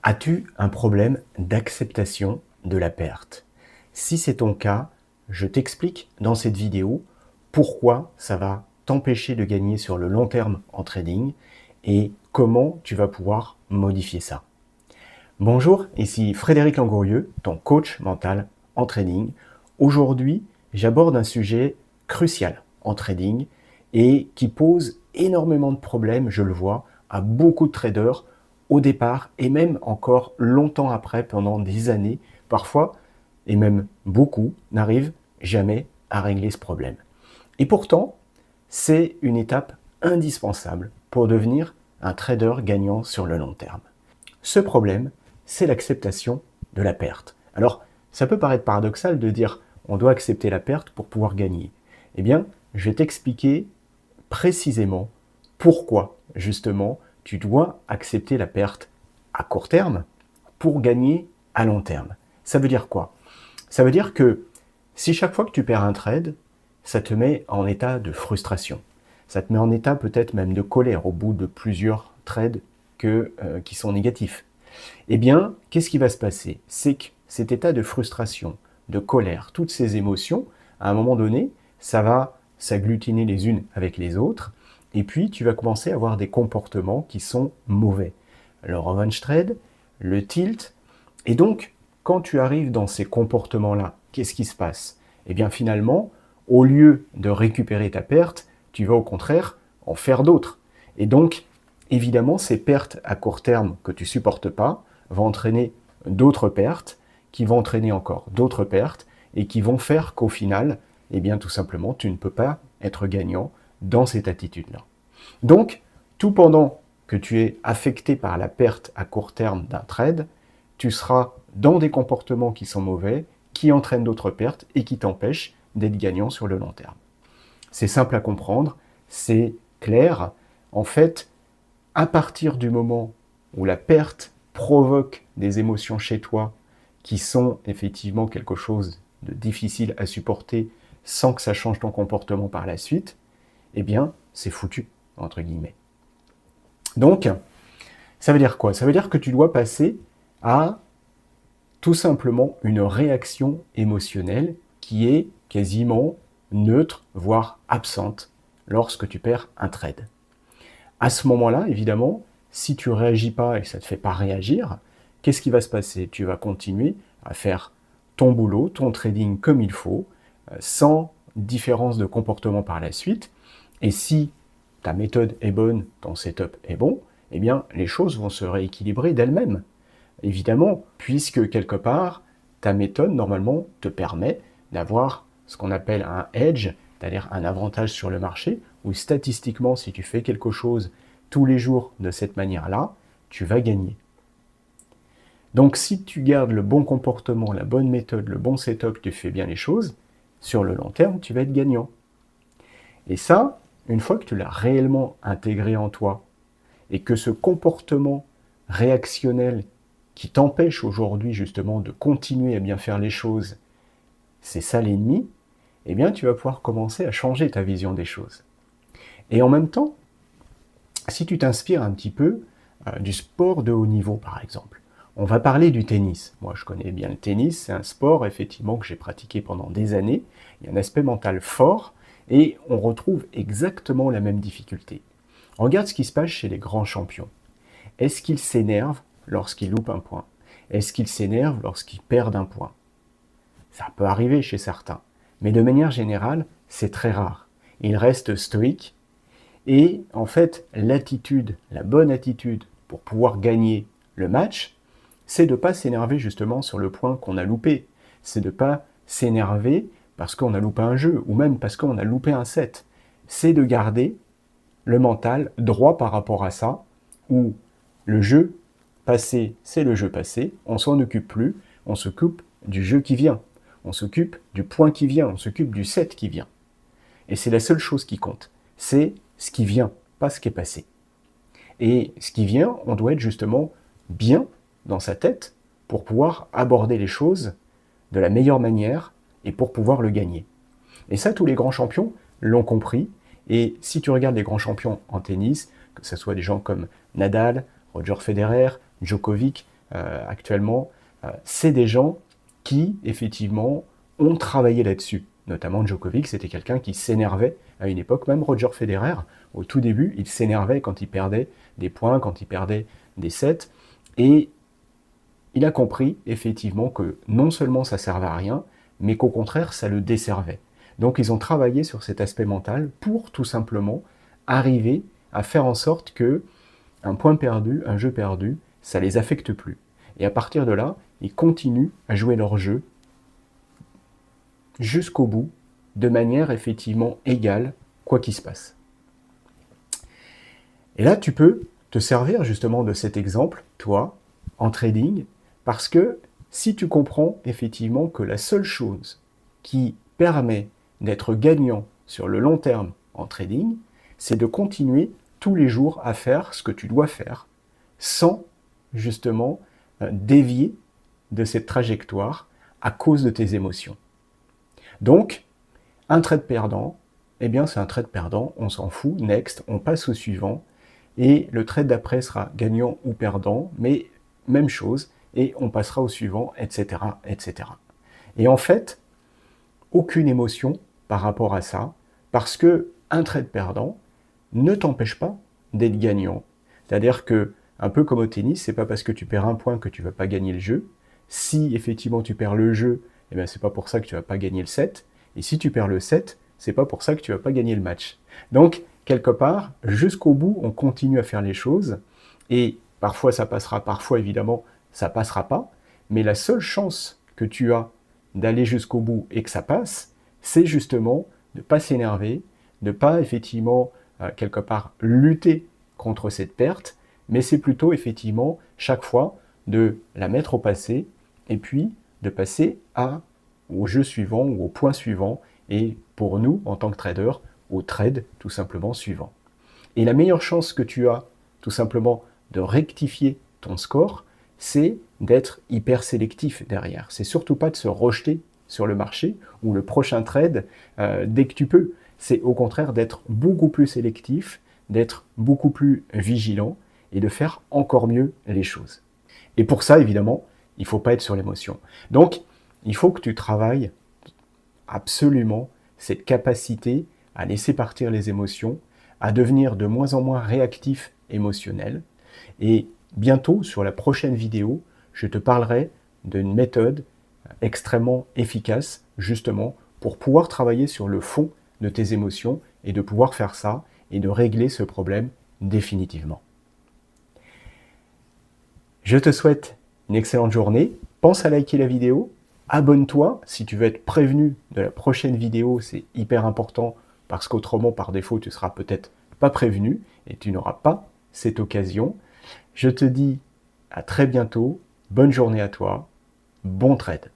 As-tu un problème d'acceptation de la perte? Si c'est ton cas, je t'explique dans cette vidéo pourquoi ça va t'empêcher de gagner sur le long terme en trading et comment tu vas pouvoir modifier ça. Bonjour, ici Frédéric Langourieux, ton coach mental en trading. Aujourd'hui, j'aborde un sujet crucial en trading et qui pose énormément de problèmes, je le vois, à beaucoup de traders au départ et même encore longtemps après, pendant des années, parfois, et même beaucoup, n'arrivent jamais à régler ce problème. Et pourtant, c'est une étape indispensable pour devenir un trader gagnant sur le long terme. Ce problème, c'est l'acceptation de la perte. Alors, ça peut paraître paradoxal de dire on doit accepter la perte pour pouvoir gagner. Eh bien, je vais t'expliquer précisément pourquoi, justement, tu dois accepter la perte à court terme pour gagner à long terme. Ça veut dire quoi? Ça veut dire que si chaque fois que tu perds un trade, ça te met en état de frustration. Ça te met en état peut-être même de colère au bout de plusieurs trades qui sont négatifs. Eh bien, qu'est-ce qui va se passer? C'est que cet état de frustration, de colère, toutes ces émotions, à un moment donné, ça va s'agglutiner les unes avec les autres, et puis tu vas commencer à avoir des comportements qui sont mauvais. Le revenge trade, le tilt, et donc, quand tu arrives dans ces comportements-là, qu'est-ce qui se passe? Eh bien, finalement, au lieu de récupérer ta perte, tu vas au contraire en faire d'autres. Et donc, évidemment, ces pertes à court terme que tu supportes pas vont entraîner d'autres pertes, qui vont entraîner encore d'autres pertes, et qui vont faire qu'au final, eh bien, tout simplement, tu ne peux pas être gagnant dans cette attitude-là. Donc, tout pendant que tu es affecté par la perte à court terme d'un trade, tu seras dans des comportements qui sont mauvais, qui entraînent d'autres pertes et qui t'empêchent d'être gagnant sur le long terme. C'est simple à comprendre, c'est clair. En fait, à partir du moment où la perte provoque des émotions chez toi qui sont effectivement quelque chose de difficile à supporter sans que ça change ton comportement par la suite, eh bien, c'est foutu, entre guillemets. Donc, ça veut dire quoi? Ça veut dire que tu dois passer à tout simplement une réaction émotionnelle qui est quasiment neutre, voire absente, lorsque tu perds un trade. À ce moment-là, évidemment, si tu ne réagis pas et que ça ne te fait pas réagir, qu'est-ce qui va se passer? Tu vas continuer à faire ton boulot, ton trading comme il faut, sans différence de comportement par la suite. Et si ta méthode est bonne, ton setup est bon, eh bien, les choses vont se rééquilibrer d'elles-mêmes. Évidemment, puisque quelque part, ta méthode, normalement, te permet d'avoir ce qu'on appelle un edge, c'est-à-dire un avantage sur le marché, où statistiquement, si tu fais quelque chose tous les jours de cette manière-là, tu vas gagner. Donc, si tu gardes le bon comportement, la bonne méthode, le bon setup, tu fais bien les choses, sur le long terme, tu vas être gagnant. Et ça, une fois que tu l'as réellement intégré en toi, et que ce comportement réactionnel qui t'empêche aujourd'hui justement de continuer à bien faire les choses, c'est ça l'ennemi, eh bien tu vas pouvoir commencer à changer ta vision des choses. Et en même temps, si tu t'inspires un petit peu du sport de haut niveau par exemple, on va parler du tennis. Moi je connais bien le tennis, c'est un sport effectivement que j'ai pratiqué pendant des années, il y a un aspect mental fort et on retrouve exactement la même difficulté. Regarde ce qui se passe chez les grands champions. Est-ce qu'ils s'énervent lorsqu'ils loupent un point? Est-ce qu'ils s'énervent lorsqu'ils perdent un point? Ça peut arriver chez certains, mais de manière générale, c'est très rare. Ils restent stoïques et en fait, l'attitude, la bonne attitude pour pouvoir gagner le match, c'est de ne pas s'énerver justement sur le point qu'on a loupé. C'est de ne pas s'énerver parce qu'on a loupé un jeu ou même parce qu'on a loupé un set. C'est de garder le mental droit par rapport à ça, où le jeu passé, c'est le jeu passé, on s'en occupe plus, on s'occupe du jeu qui vient, on s'occupe du point qui vient, on s'occupe du set qui vient. Et c'est la seule chose qui compte, c'est ce qui vient, pas ce qui est passé. Et ce qui vient, on doit être justement bien dans sa tête pour pouvoir aborder les choses de la meilleure manière et pour pouvoir le gagner. Et ça, tous les grands champions l'ont compris. Et si tu regardes les grands champions en tennis, que ce soit des gens comme Nadal, Roger Federer, Djokovic, actuellement, c'est des gens qui, effectivement, ont travaillé là-dessus. Notamment Djokovic, c'était quelqu'un qui s'énervait à une époque, même Roger Federer, au tout début, il s'énervait quand il perdait des points, quand il perdait des sets, et il a compris, effectivement, que non seulement ça servait à rien, mais qu'au contraire, ça le desservait. Donc ils ont travaillé sur cet aspect mental pour tout simplement arriver à faire en sorte que un point perdu, un jeu perdu, ça les affecte plus. Et à partir de là, ils continuent à jouer leur jeu jusqu'au bout, de manière effectivement égale, quoi qu'il se passe. Et là, tu peux te servir justement de cet exemple, toi, en trading, parce que si tu comprends effectivement que la seule chose qui permet d'être gagnant sur le long terme en trading, c'est de continuer tous les jours à faire ce que tu dois faire, sans justement dévier de cette trajectoire à cause de tes émotions. Donc, un trade perdant, eh bien c'est un trade perdant, on s'en fout, next, on passe au suivant, et le trade d'après sera gagnant ou perdant, mais même chose, et on passera au suivant, etc., etc. Et en fait, aucune émotion par rapport à ça, parce que un trade perdant ne t'empêche pas d'être gagnant. C'est-à-dire que, un peu comme au tennis, c'est pas parce que tu perds un point que tu vas pas gagner le jeu. Si effectivement tu perds le jeu, eh bien c'est pas pour ça que tu vas pas gagner le set. Et si tu perds le set, c'est pas pour ça que tu vas pas gagner le match. Donc, quelque part, jusqu'au bout, on continue à faire les choses. Et parfois ça passera, parfois évidemment ça passera pas. Mais la seule chance que tu as d'aller jusqu'au bout et que ça passe, c'est justement de ne pas s'énerver, de ne pas effectivement quelque part lutter contre cette perte, mais c'est plutôt effectivement chaque fois de la mettre au passé et puis de passer au jeu suivant ou au point suivant et pour nous en tant que trader au trade tout simplement suivant. Et la meilleure chance que tu as tout simplement de rectifier ton score, c'est d'être hyper sélectif derrière. C'est surtout pas de se rejeter sur le marché ou le prochain trade dès que tu peux. C'est au contraire d'être beaucoup plus sélectif, d'être beaucoup plus vigilant et de faire encore mieux les choses. Et pour ça, évidemment, il ne faut pas être sur l'émotion. Donc, il faut que tu travailles absolument cette capacité à laisser partir les émotions, à devenir de moins en moins réactif émotionnel. Et bientôt, sur la prochaine vidéo, je te parlerai d'une méthode extrêmement efficace, justement, pour pouvoir travailler sur le fond de tes émotions et de pouvoir faire ça et de régler ce problème définitivement. Je te souhaite une excellente journée. Pense à liker la vidéo. Abonne-toi si tu veux être prévenu de la prochaine vidéo. C'est hyper important parce qu'autrement, par défaut, tu ne seras peut-être pas prévenu et tu n'auras pas cette occasion. Je te dis à très bientôt. Bonne journée à toi. Bon trade.